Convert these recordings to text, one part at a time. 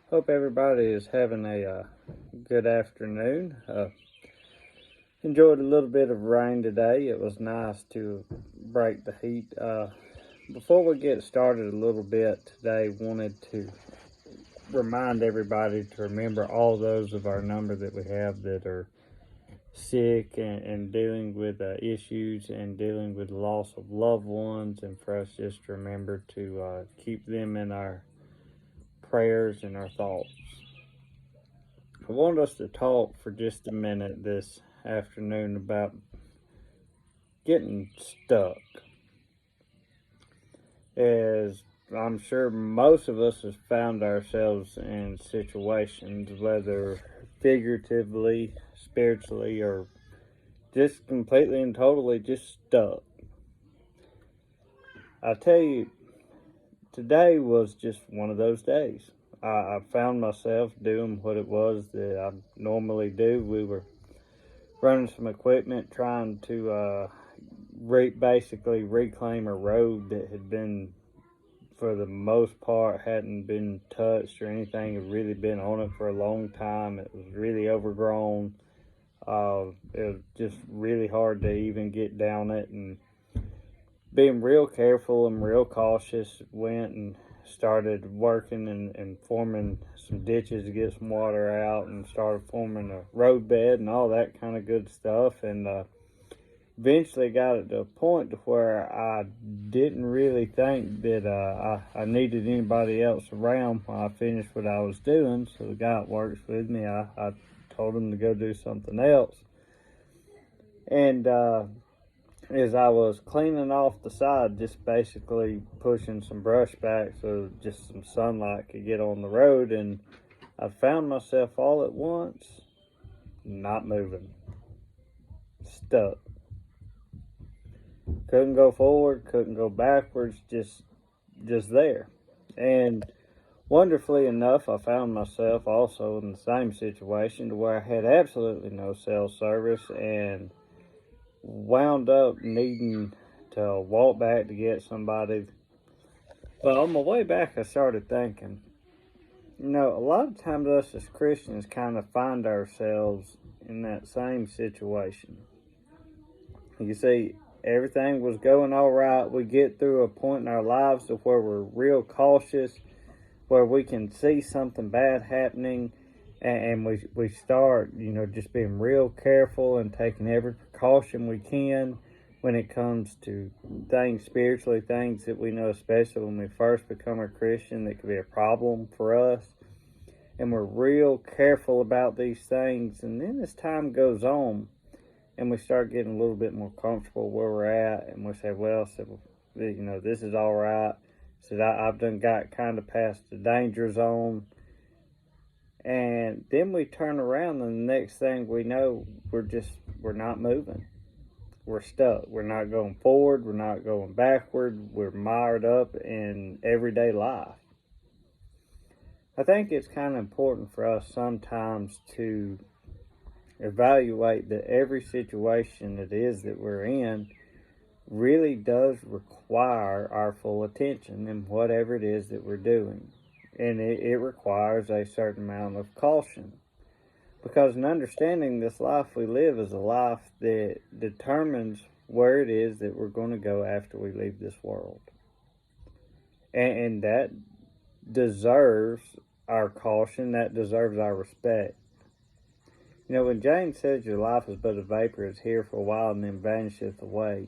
Hope everybody is having a good afternoon. Enjoyed a little bit of rain today. It was nice to break the heat. Before we get started a little bit today, wanted to remind everybody to remember all those of our number that we have that are sick and dealing with issues and dealing with loss of loved ones, and for us just to remember to keep them in our prayers and our thoughts. I want us to talk for just a minute this afternoon about getting stuck. As I'm sure most of us have found ourselves in situations, whether figuratively, spiritually, or just completely and totally just stuck. I tell you, today was just one of those days. I found myself doing what it was that I normally do. We were running some equipment trying to basically reclaim a road that had been, for the most part, hadn't been touched or anything. Had really been on it for a long time. It was really overgrown. It was just really hard to even get down it, and being real careful and real cautious, went and started working and forming some ditches to get some water out, and started forming a road bed and all that kind of good stuff. And eventually got it to a point to where I didn't really think that I needed anybody else around when I finished what I was doing. So the guy that works with me, I told him to go do something else. And as I was cleaning off the side, just basically pushing some brush back so just some sunlight could get on the road, and I found myself all at once not moving, stuck. Couldn't go forward, couldn't go backwards, just there. And wonderfully enough, I found myself also in the same situation to where I had absolutely no cell service and wound up needing to walk back to get somebody. But on my way back, I started thinking, a lot of times us as Christians kind of find ourselves in that same situation. You see, everything was going all right. We get through a point in our lives to where we're real cautious, where we can see something bad happening, and we start, just being real careful and taking every precaution we can when it comes to things spiritually, things that we know, especially when we first become a Christian, that could be a problem for us. And we're real careful about these things. And then as time goes on, and we start getting a little bit more comfortable where we're at, and we say, this is all right. So I've done got kind of past the danger zone. And then we turn around, and the next thing we know, we're not moving. We're stuck. We're not going forward. We're not going backward. We're mired up in everyday life. I think it's kind of important for us sometimes to evaluate that every situation it is that we're in really does require our full attention in whatever it is that we're doing. And it requires a certain amount of caution. Because in understanding this life we live is a life that determines where it is that we're going to go after we leave this world. And that deserves our caution, that deserves our respect. When James says your life is but a vapor, it's here for a while and then vanisheth away.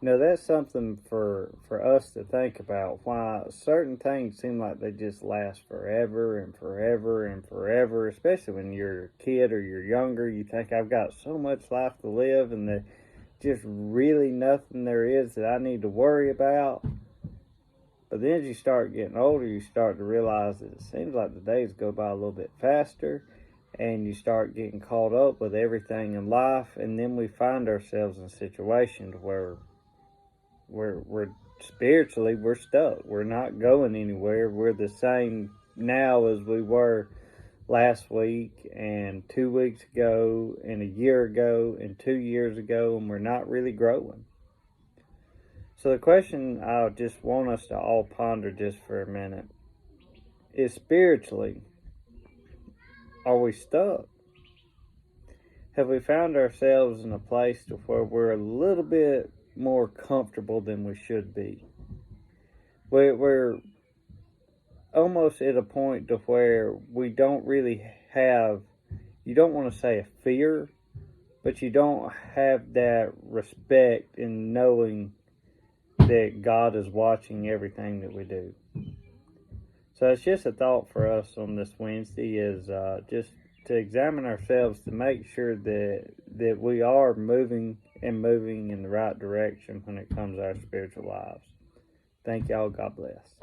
That's something for us to think about, why certain things seem like they just last forever and forever and forever, especially when you're a kid or you're younger. You think, I've got so much life to live, and there's just really nothing there is that I need to worry about. But then as you start getting older, you start to realize that it seems like the days go by a little bit faster, and you start getting caught up with everything in life, and then we find ourselves in situations where we're spiritually, we're stuck. We're not going anywhere. We're the same now as we were last week and 2 weeks ago and a year ago and 2 years ago, and we're not really growing. So the question I just want us to all ponder just for a minute is spiritually, are we stuck? Have we found ourselves in a place to where we're a little bit more comfortable than we should be? We're almost at a point to where we don't really have, you don't want to say a fear, but you don't have that respect in knowing that God is watching everything that we do. So it's just a thought for us on this Wednesday is just to examine ourselves to make sure that we are moving in the right direction when it comes to our spiritual lives. Thank y'all. God bless.